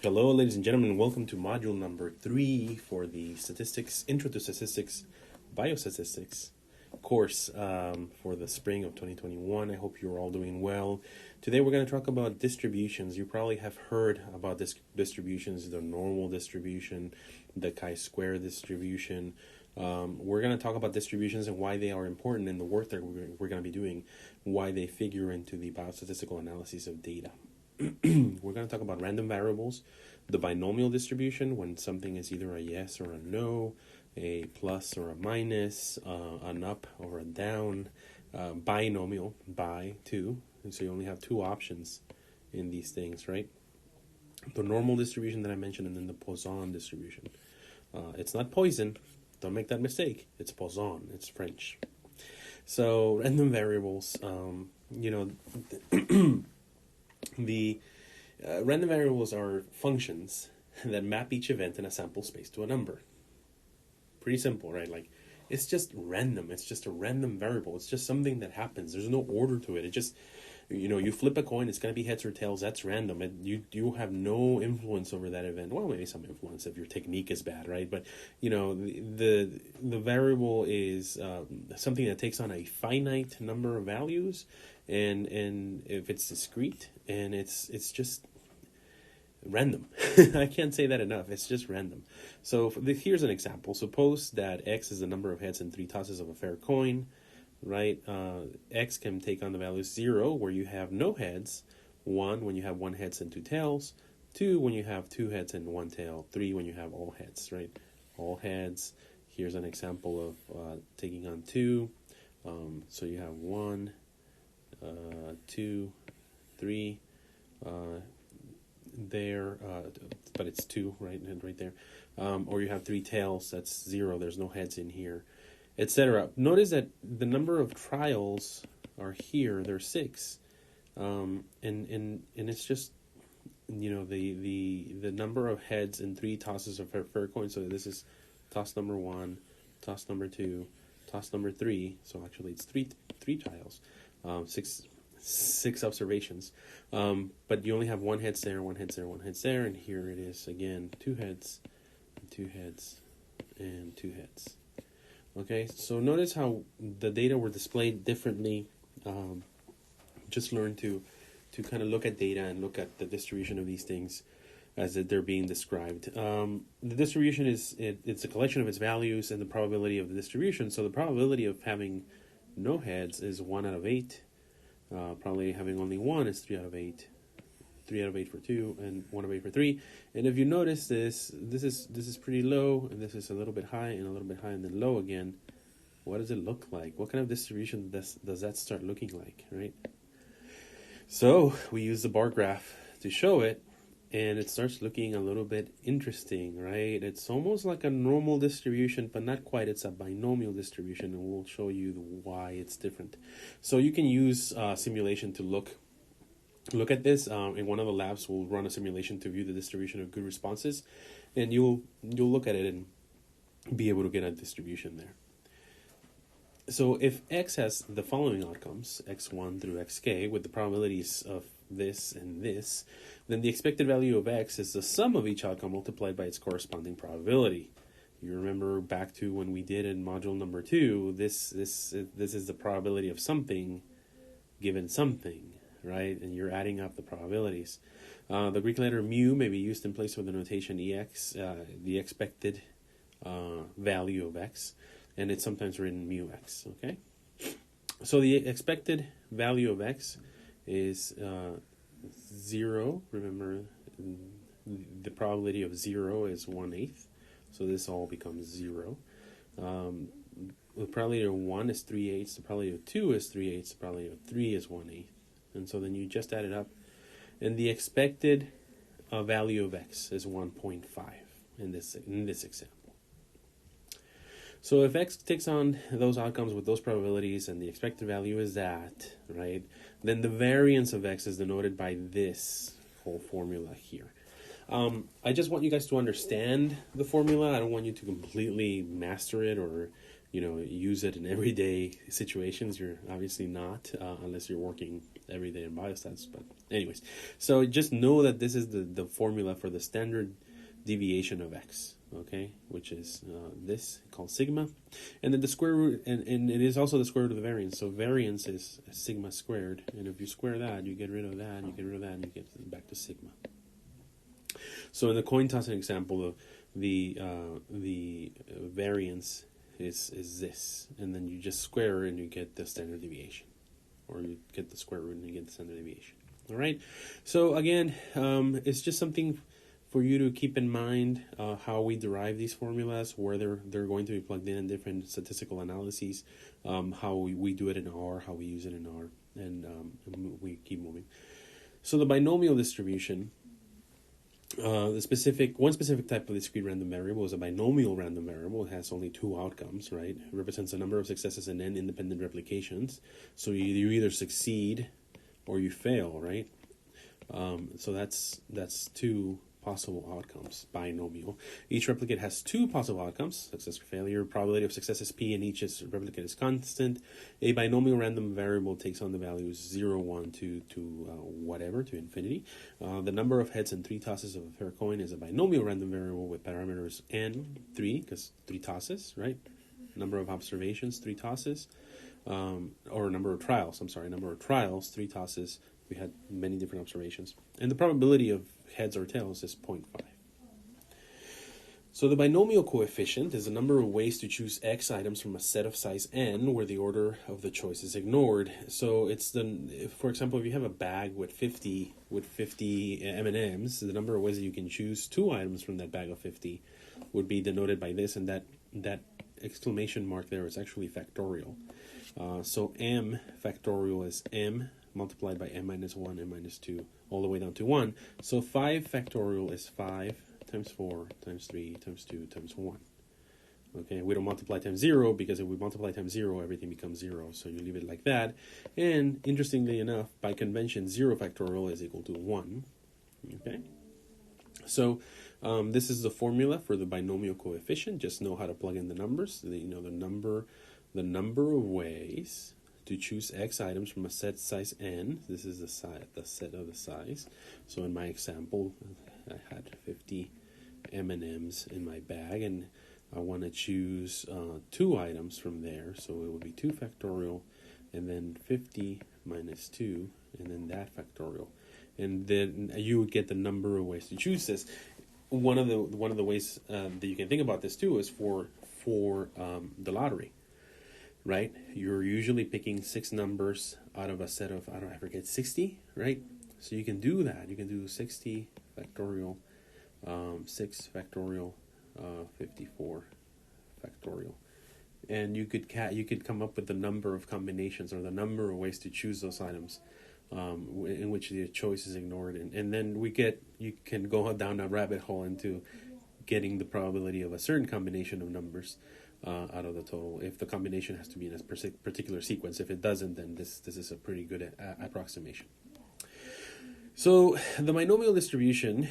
Hello, ladies and gentlemen. Welcome to module number 3 for the Intro to Statistics, Biostatistics course for the spring of 2021. I hope you're all doing well. Today we're going to talk about distributions. You probably have heard about distributions, the normal distribution, the chi-square distribution. We're going to talk about distributions and why they are important in the work that we're going to be doing, why they figure into the biostatistical analysis of data. We're going to talk about random variables, the binomial distribution, when something is either a yes or a no, a plus or a minus, an up or a down, binomial, bi, two, and so you only have two options in these things, right? The normal distribution that I mentioned, and then the Poisson distribution. It's not Poison, don't make that mistake, it's Poisson, it's French. So, random variables, The random variables are functions that map each event in a sample space to a number. Pretty simple, right? Like, it's just random. It's just a random variable. It's just something that happens. There's no order to it. It just, you flip a coin, it's going to be heads or tails. That's random. You have no influence over that event. Well, maybe some influence if your technique is bad, right? But, the variable is something that takes on a finite number of values, and if it's discrete, and it's just random. I can't say that enough. It's just random. So here's an example. Suppose that X is the number of heads and 3 tosses of a fair coin, right? X can take on the value 0 where you have no heads, 1 when you have 1 heads and 2 tails, 2 when you have 2 heads and 1 tail, 3 when you have all heads, right? All heads. Here's an example of taking on 2. So you have 1, 2, 3, there, but it's 2 right there, or you have 3 tails, that's 0, there's no heads in here, etc. Notice that the number of trials are here, there's 6, and it's just the number of heads and 3 tosses of fair coin. So this is toss number 1, toss number 2, toss number 3. So actually it's three trials, 6 observations, but you only have 1 heads there, 1 heads there, 1 heads there, and here it is again, 2 heads, 2 heads, and 2 heads. Okay, so notice how the data were displayed differently. Just learn to kind of look at data and look at the distribution of these things as they're being described. The distribution it's a collection of its values and the probability of the distribution. So the probability of having no heads is 1 out of 8. Probably having only 1 is 3 out of 8. 3 out of 8 for 2, and 1 out of 8 for 3. And if you notice this is pretty low, and this is a little bit high, and a little bit high, and then low again. What does it look like? What kind of distribution does that start looking like, right? So we use the bar graph to show it, and it starts looking a little bit interesting, right? It's almost like a normal distribution, but not quite. It's a binomial distribution, and we'll show you why it's different. So you can use simulation to look at this. In one of the labs, we'll run a simulation to view the distribution of good responses, and you'll look at it and be able to get a distribution there. So if X has the following outcomes, X1 through Xk, with the probabilities of this and this, then the expected value of X is the sum of each outcome multiplied by its corresponding probability. You remember back to when we did in module number 2, this is the probability of something given something, right? And you're adding up the probabilities. The Greek letter mu may be used in place of the notation Ex, the expected value of X, and it's sometimes written mu X, okay? So the expected value of X is 0. Remember, the probability of 0 is 1/8, so this all becomes 0. The probability of 1 is 3/8, the probability of 2 is 3/8, the probability of 3 is 1/8, and so then you just add it up, and the expected value of X is 1.5 in this example. So if X takes on those outcomes with those probabilities and the expected value is that, right, then the variance of X is denoted by this whole formula here. I just want you guys to understand the formula. I don't want you to completely master it or use it in everyday situations. You're obviously not, unless you're working every day in biostats. But anyways, so just know that this is the formula for the standard deviation of x, okay, which is this called sigma, and then the square root, and it is also the square root of the variance. So variance is sigma squared, and if you square that, you get rid of that, you get rid of that, and you get back to sigma. So in the coin tossing example, the variance is this, and then you just square and you get the standard deviation, or you get the square root and you get the standard deviation. All right. So again, it's just something for you to keep in mind, how we derive these formulas, where they're going to be plugged in different statistical analyses, how we do it in R, how we use it in R, and we keep moving. So the binomial distribution. One specific type of discrete random variable is a binomial random variable. It has only two outcomes, right? It represents a number of successes and n independent replications. So you either succeed or you fail, right? So that's two possible outcomes, binomial. Each replicate has two possible outcomes, success or failure. Probability of success is p, and each replicate is constant. A binomial random variable takes on the values 0, 1, to whatever, to infinity. The number of heads and 3 tosses of a fair coin is a binomial random variable with parameters n, 3, because 3 tosses, right? Number of observations, 3 tosses. Or number of trials, 3 tosses. We had many different observations. And the probability of heads or tails is 0.5. So the binomial coefficient is the number of ways to choose x items from a set of size n where the order of the choice is ignored. So it's for example, if you have a bag with 50 M&Ms, the number of ways that you can choose 2 items from that bag of 50 would be denoted by this, and that exclamation mark there is actually factorial. So m factorial is m multiplied by m minus 1, m minus 2, all the way down to 1. So 5 factorial is 5 times 4 times 3 times 2 times 1. Okay, we don't multiply times 0, because if we multiply times 0, everything becomes 0. So you leave it like that. And interestingly enough, by convention, 0 factorial is equal to 1. Okay, so this is the formula for the binomial coefficient. Just know how to plug in the numbers. The number of ways to choose x items from a set size n. This is the set of the size. So in my example, I had 50 M&Ms in my bag, and I want to choose 2 items from there. So it would be 2 factorial, and then 50 minus 2, and then that factorial. And then you would get the number of ways to choose this. One of the ways that you can think about this too is for the lottery. Right, you're usually picking 6 numbers out of a set of, I forget, 60, right? So you can do that. You can do 60 factorial, 6 factorial, 54 factorial, and you could come up with the number of combinations or the number of ways to choose those items, in which the choice is ignored, and then you can go down a rabbit hole into getting the probability of a certain combination of numbers out of the total, if the combination has to be in a particular sequence. If it doesn't, then this is a pretty good approximation. So the binomial distribution,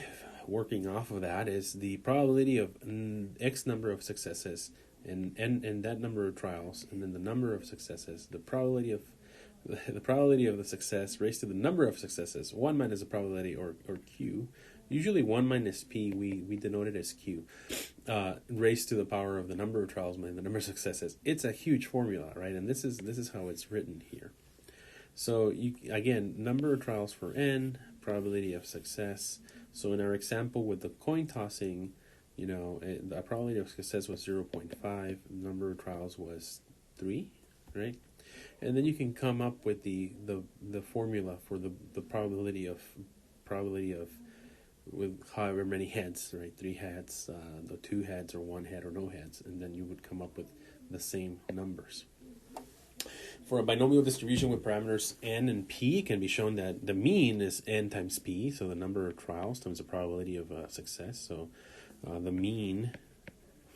working off of that, is the probability of x number of successes and that number of trials, and then the number of successes, the probability of the success raised to the number of successes, 1 minus the probability, or q. Usually 1 minus p, we denote it as q, raised to the power of the number of trials minus the number of successes. It's a huge formula, right? And this is how it's written here. So again, number of trials for n, probability of success. So in our example with the coin tossing, the probability of success was 0.5, the number of trials was 3, right? And then you can come up with the formula for the probability of with however many heads, right? 3 heads, the 2 heads, or 1 head, or no heads, and then you would come up with the same numbers. For a binomial distribution with parameters n and p, it can be shown that the mean is n times p, so the number of trials times the probability of success. So the mean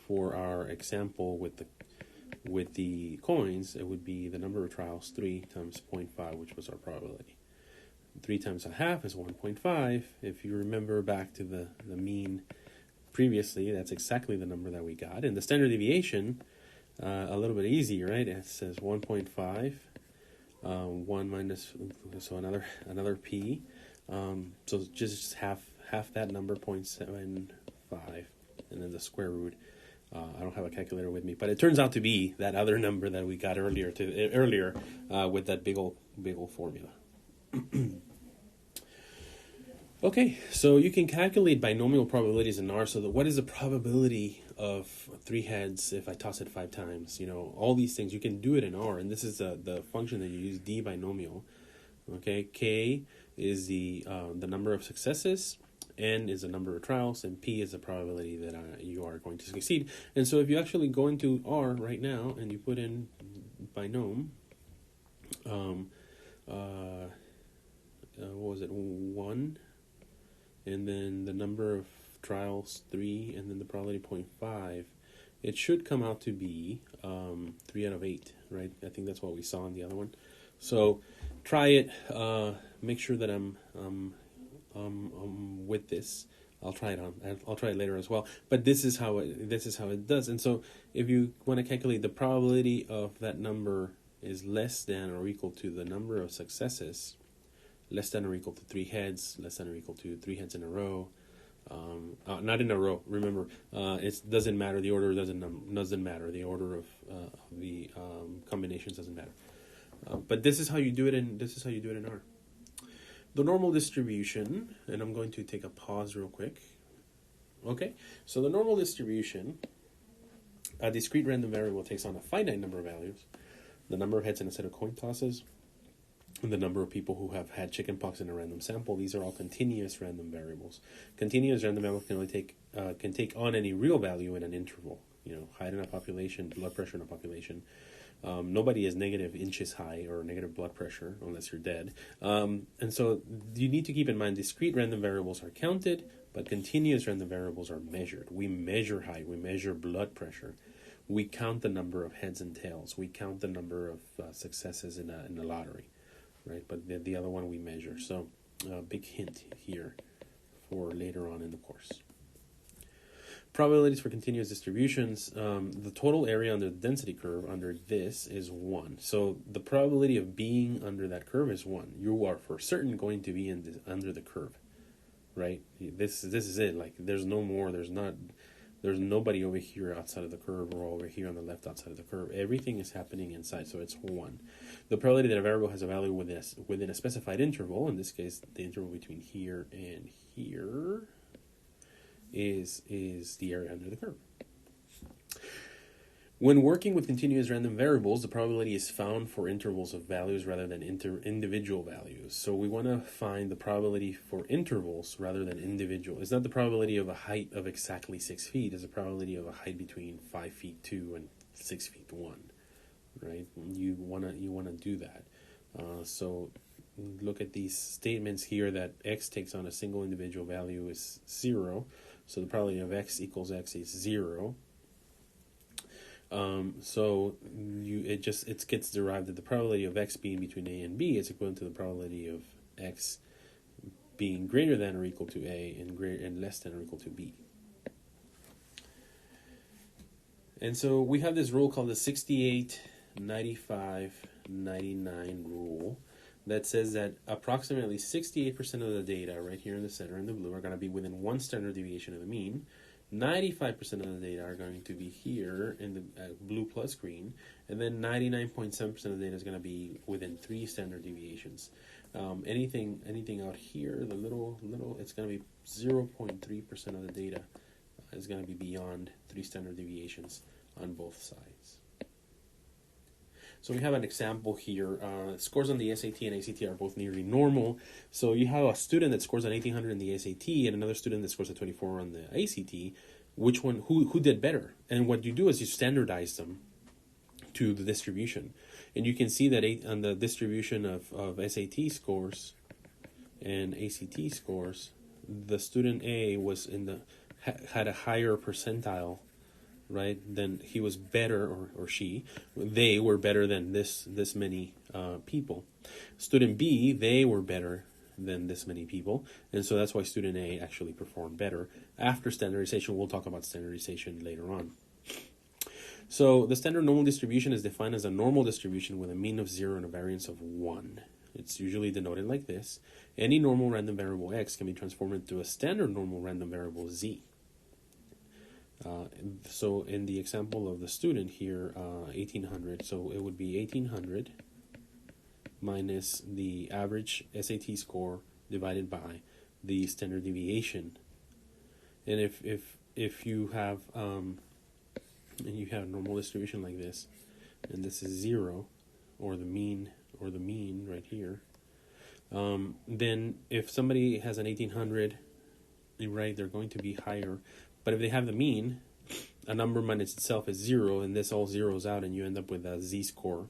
for our example with the coins, it would be the number of trials 3 times 0.5, which was our probability. 3 times a half is 1.5. If you remember back to the mean previously, that's exactly the number that we got. And the standard deviation a little bit easy, right? It says 1.5, 1 minus, so another p. So just half that number, 0.75, and then the square root. I don't have a calculator with me, but it turns out to be that other number that we got earlier with that big old formula. Okay, so you can calculate binomial probabilities in R. So what is the probability of 3 heads if I toss it 5 times? All these things, you can do it in R, and this is the function that you use, D binomial. Okay, K is the number of successes, N is the number of trials, and P is the probability that you are going to succeed. And so if you actually go into R right now and you put in binom, what was it, 1, and then the number of trials 3, and then the probability 0.5, it should come out to be 3 out of 8, right? I think that's what we saw in the other one. So try it. Make sure that I'm with this. I'll try it on. I'll try it later as well. But this is how it does. And so if you want to calculate the probability of that number is less than or equal to the number of successes, less than or equal to 3 heads, less than or equal to 3 heads in a row. Not in a row. Remember, it doesn't matter. The order doesn't matter. The order of the combinations doesn't matter. But this is how you do it in R. The normal distribution, and I'm going to take a pause real quick. Okay, so the normal distribution, a discrete random variable takes on a finite number of values, the number of heads in a set of coin tosses, and the number of people who have had chickenpox in a random sample. These are all continuous random variables. Continuous random variables can only take on any real value in an interval. Height in a population, blood pressure in a population. Nobody is negative inches high or negative blood pressure unless you're dead. And so you need to keep in mind discrete random variables are counted, but continuous random variables are measured. We measure height, we measure blood pressure. We count the number of heads and tails. We count the number of successes in a lottery, right? But the other one we measure. So big hint here for later on in the course. Probabilities for continuous distributions, the total area under the density curve under this is 1. So the probability of being under that curve is 1. You are for certain going to be under the curve, right? This is it. Like there's no more. There's nobody over here outside of the curve or over here on the left outside of the curve. Everything is happening inside, so it's 1. The probability that a variable has a value within a specified interval, in this case the interval between here and here, is the area under the curve. When working with continuous random variables, the probability is found for intervals of values rather than individual values. So we want to find the probability for intervals rather than individual. It's not the probability of a height of exactly 6 feet. It's the probability of a height between 5 feet 2 and 6 feet 1. Right? You wanna do that. So look at these statements here that x takes on a single individual value is 0. So the probability of x equals x is 0. So it gets derived that the probability of x being between a and b is equivalent to the probability of x being greater than or equal to a and less than or equal to b. And so we have this rule called the 68, 95, 99 rule that says that approximately 68% of the data right here in the center in the blue are going to be within 1 standard deviation of the mean. 95% of the data are going to be here in the blue plus green, and then 99.7% of the data is going to be within 3 standard deviations. Anything out here, the little, it's going to be 0.3% of the data is going to be beyond 3 standard deviations on both sides. So we have an example here. Scores on the SAT and ACT are both nearly normal. So you have a student that scores an 1800 in the SAT and another student that scores a 24 on the ACT. Which one? Who did better? And what you do is you standardize them to the distribution, and you can see that on the distribution of SAT scores and ACT scores, the student A was had a higher percentile. Right, then he was better, or they were better than this many people. Student B, they were better than this many people, and so that's why student A actually performed better. After standardization, we'll talk about standardization later on. So the standard normal distribution is defined as a normal distribution with a mean of 0 and a variance of 1. It's usually denoted like this. Any normal random variable x can be transformed into a standard normal random variable z. So in the example of the student here, 1800, so it would be 1800 minus the average SAT score divided by the standard deviation. And if you have a normal distribution like this, and this is 0, or the mean right here, then if somebody has an 1800, right, they're going to be higher. But if they have the mean, a number minus itself is 0, and this all zeroes out, and you end up with a z-score,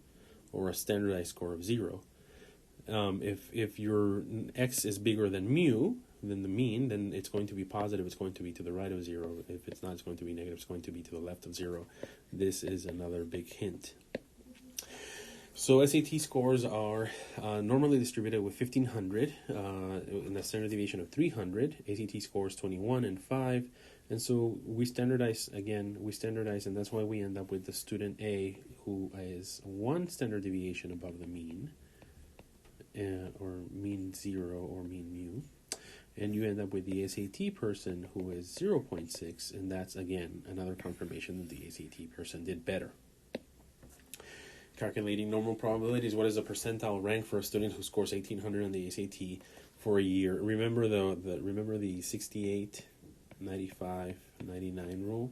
or a standardized score of 0. If your x is bigger than mu, than the mean, then it's going to be positive. It's going to be to the right of 0. If it's not, it's going to be negative. It's going to be to the left of 0. This is another big hint. So SAT scores are normally distributed with 1500 in a standard deviation of 300. ACT scores 21 and 5. And so we standardize, and that's why we end up with the student A, who is 1 standard deviation above the mean, or mean 0 or mean mu. And you end up with the SAT person, who is 0.6, and that's, again, another confirmation that the SAT person did better. Calculating normal probabilities. What is the percentile rank for a student who scores 1800 on the SAT for a year? Remember the 68, 95, 99 rule,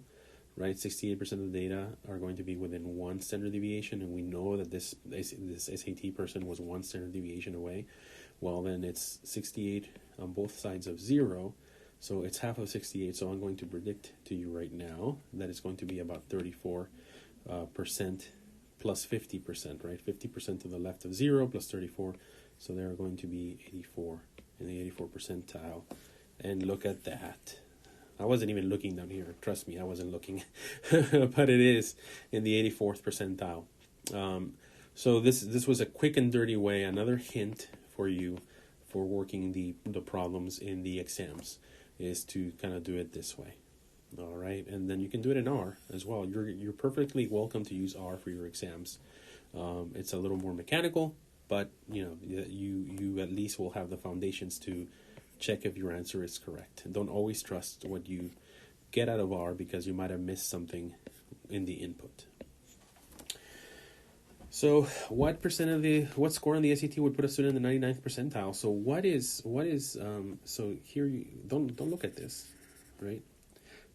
right? 68% of the data are going to be within 1 standard deviation, and we know that this SAT person was 1 standard deviation away. Well, then it's 68 on both sides of 0, so it's half of 68. So I'm going to predict to you right now that it's going to be about 34% plus 50%, right? 50% to the left of 0 plus 34, so they're going to be 84 in the 84 percentile. And look at that. I wasn't even looking down here. Trust me, I wasn't looking. But it is in the 84th percentile. So this was a quick and dirty way, another hint for you for working the problems in the exams, is to kind of do it this way. All right, and then you can do it in R as well. You're perfectly welcome to use R for your exams. It's a little more mechanical, but you at least will have the foundations to check if your answer is correct. And don't always trust what you get out of R, because you might have missed something in the input. So what score on the SAT would put a student in the 99th percentile? So what is so here you don't look at this, right?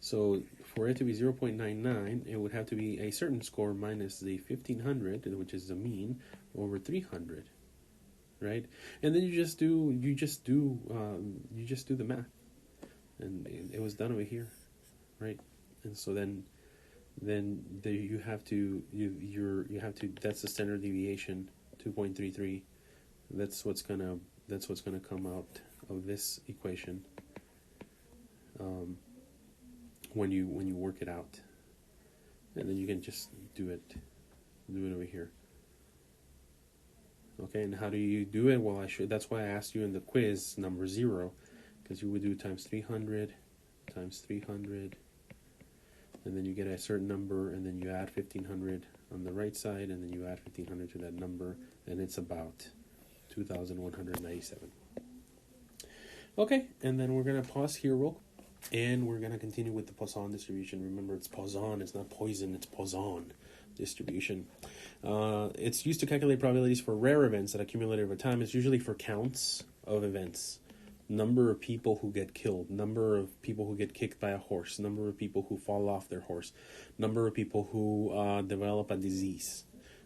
So for it to be 0.99, it would have to be a certain score minus the 1500, which is the mean, over 300, right? And then you just do the math, and it was done over here, right? And so then you have to that's the standard deviation, 2.33. That's what's gonna come out of this equation. When you work it out, and then you can just do it over here. Okay, and how do you do it? Well, that's why I asked you in the quiz number 0, because you would do times 300, and then you get a certain number, and then you add 1500 on the right side, and then you add 1500 to that number, and it's about 2,197. Okay, and then we're gonna pause here real quick. And we're going to continue with the Poisson distribution. Remember, it's Poisson, it's not poison, it's Poisson distribution. It's used to calculate probabilities for rare events that accumulate over time. It's usually for counts of events. Number of people who get killed, number of people who get kicked by a horse, number of people who fall off their horse, number of people who develop a disease,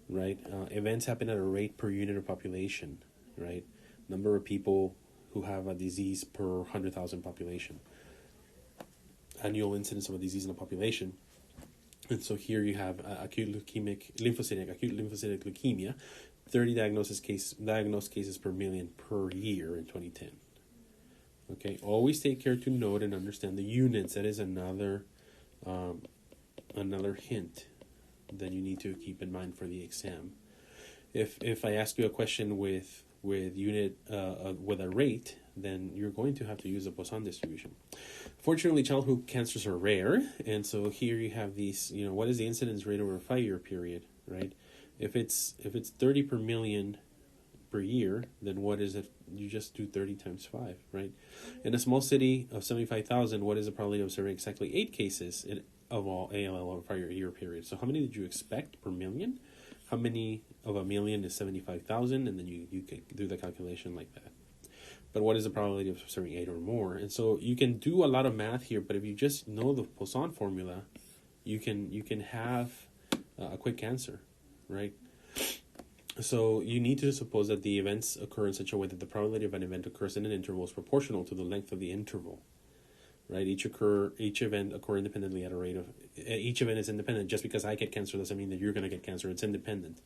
right? Events happen at a rate per unit of population, right? Number of people who have a disease per 100,000 population. Annual incidence of a disease in a population. And so here you have acute lymphocytic leukemia, 30 diagnosed cases per million per year in 2010. Okay, always take care to note and understand the units. That is another hint that you need to keep in mind for the exam. If I ask you a question with with with a rate, then you're going to have to use a Poisson distribution. Fortunately, childhood cancers are rare, and so here you have these. What is the incidence rate over a 5-year period, right? If it's 30 per million per year, then what is it? You just do 30 times 5, right? In a small city of 75,000, what is the probability of observing exactly 8 cases of all ALL over a 5-year period? So how many did you expect per million? How many of a million is 75,000? And then you can do the calculation like that. But what is the probability of observing 8 or more? And so you can do a lot of math here, but if you just know the Poisson formula, you can have a quick answer, right? So you need to suppose that the events occur in such a way that the probability of an event occurs in an interval is proportional to the length of the interval, right? Each event occur independently at a rate of... Each event is independent. Just because I get cancer doesn't mean that you're going to get cancer. It's independent.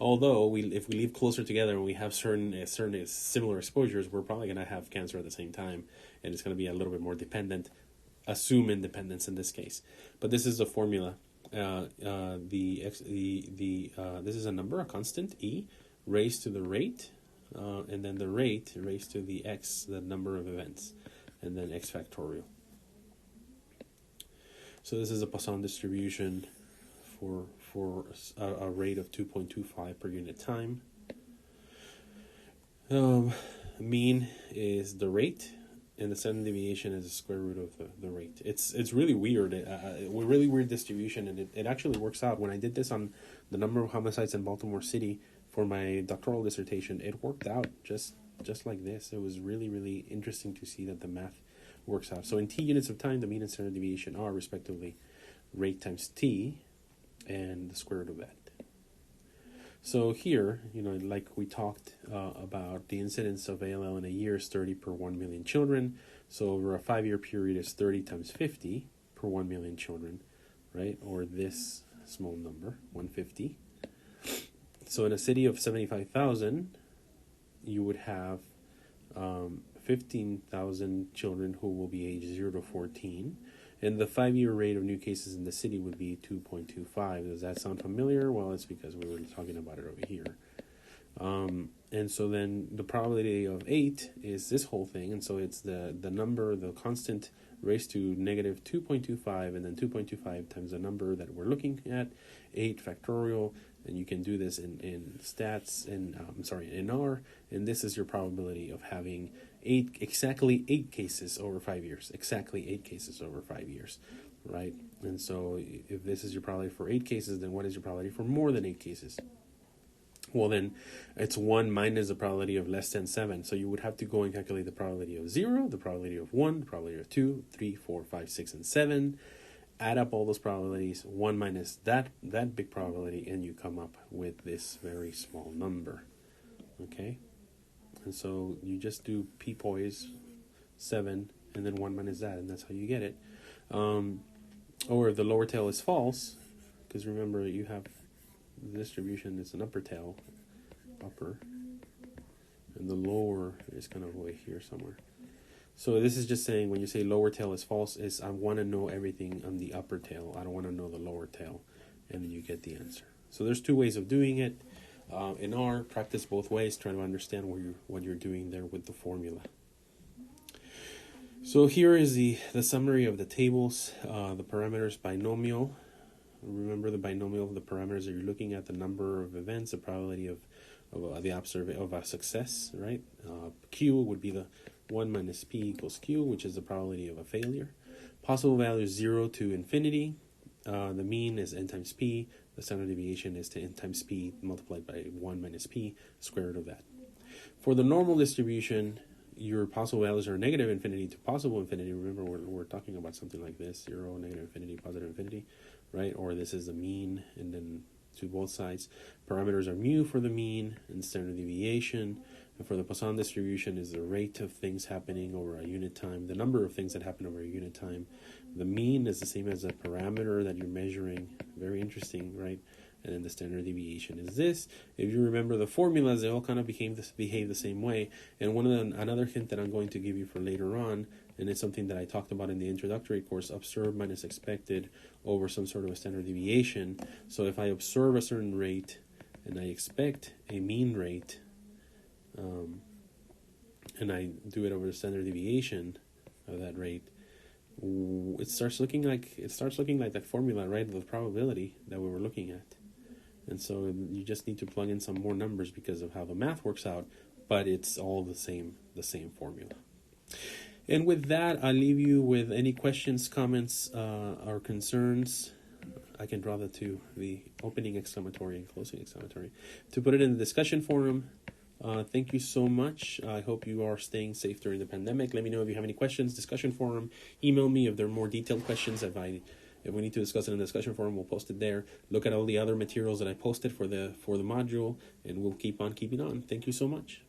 Although, if we live closer together and we have certain similar exposures, we're probably going to have cancer at the same time, and it's going to be a little bit more dependent. Assume independence in this case. But this is the formula. This is a number, a constant, e, raised to the rate, and then the rate raised to the x, the number of events, and then x factorial. So this is a Poisson distribution for a rate of 2.25 per unit time. Mean is the rate, and the standard deviation is the square root of the rate. It's really weird. A really weird distribution, and it actually works out. When I did this on the number of homicides in Baltimore City for my doctoral dissertation, it worked out just like this. It was really, really interesting to see that the math works out. So in t units of time, the mean and standard deviation are respectively rate times t and the square root of that. So here, like we talked about, the incidence of ALL in a year is 30 per 1 million children. So over a 5-year period is 30 times 50 per 1 million children, right? Or this small number, 150. So in a city of 75,000, you would have 15,000 children who will be aged 0 to 14. And the 5-year rate of new cases in the city would be 2.25. Does that sound familiar? Well, it's because we were talking about it over here. And so then the probability of 8 is this whole thing. And so it's the number, the constant raised to negative 2.25, and then 2.25 times the number that we're looking at, 8 factorial. And you can do this in stats, in R. And this is your probability of having exactly 8 cases over 5 years. Exactly 8 cases over 5 years, right? And so if this is your probability for 8 cases, then what is your probability for more than 8 cases? Well, then it's 1 minus the probability of less than 7. So you would have to go and calculate the probability of 0, the probability of 1, the probability of 2, 3, 4, 5, 6, and 7. Add up all those probabilities, 1 minus that big probability, and you come up with this very small number, okay? And so you just do p-poise 7, and then 1 minus that, and that's how you get it. Or if the lower tail is false, because remember you have the distribution is an upper tail, upper, and the lower is kind of way here somewhere. So this is just saying when you say lower tail is false, is I want to know everything on the upper tail. I don't want to know the lower tail, and then you get the answer. So there's 2 ways of doing it. In R, practice both ways, trying to understand what you're doing there with the formula. So here is the summary of the tables, the parameters binomial. Remember the binomial of the parameters that you're looking at, the number of events, the probability of a success, right? Q would be the 1 minus P equals Q, which is the probability of a failure. Possible value is 0 to infinity. The mean is n times P. The standard deviation is to n times P multiplied by 1 minus P, square root of that. For the normal distribution, your possible values are negative infinity to possible infinity. Remember, we're talking about something like this, 0, negative infinity, positive infinity, right? Or this is the mean, and then to both sides. Parameters are mu for the mean and standard deviation. And for the Poisson distribution is the rate of things happening over a unit time, the number of things that happen over a unit time. The mean is the same as a parameter that you're measuring. Very interesting, right? And then the standard deviation is this. If you remember the formulas, they all kind of behave the same way. And another hint that I'm going to give you for later on, and it's something that I talked about in the introductory course, observed minus expected over some sort of a standard deviation. So if I observe a certain rate and I expect a mean rate, and I do it over the standard deviation of that rate, it starts looking like that formula, right, the probability that we were looking at. And so you just need to plug in some more numbers because of how the math works out, but it's all the same formula. And with that, I leave you with any questions, comments, or concerns. I can draw that to the opening exclamatory and closing exclamatory to put it in the discussion forum. Thank you so much. I hope you are staying safe during the pandemic. Let me know if you have any questions. Discussion forum. Email me if there are more detailed questions. If we need to discuss it in the discussion forum, we'll post it there. Look at all the other materials that I posted for the module, and we'll keep on keeping on. Thank you so much.